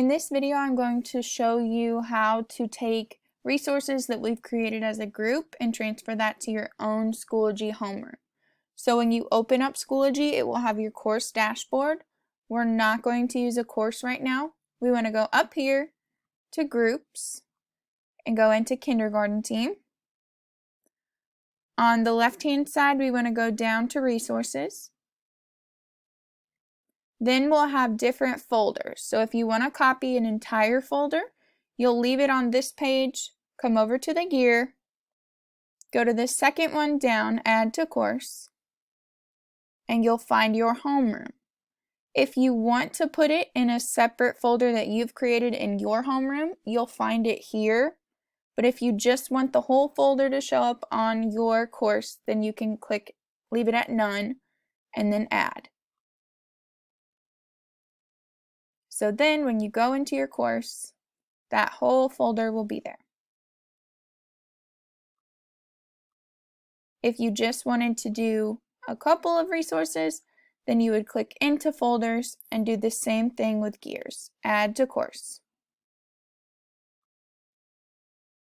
In this video, I'm going to show you how to take resources that we've created as a group and transfer that to your own Schoology homeroom. So when you open up Schoology, it will have your course dashboard. We're not going to use a course right now. We want to go up here to Groups and go into Kindergarten Team. On the left-hand side, we want to go down to Resources. Then we'll have different folders. So if you want to copy an entire folder, you'll leave it on this page, come over to the gear, go to the second one down, Add to Course, and you'll find your homeroom. If you want to put it in a separate folder that you've created in your homeroom, you'll find it here. But if you just want the whole folder to show up on your course, then you can click Leave it at None, and then Add. So then when you go into your course, that whole folder will be there. If you just wanted to do a couple of resources, then you would click into folders and do the same thing with gears, Add to Course.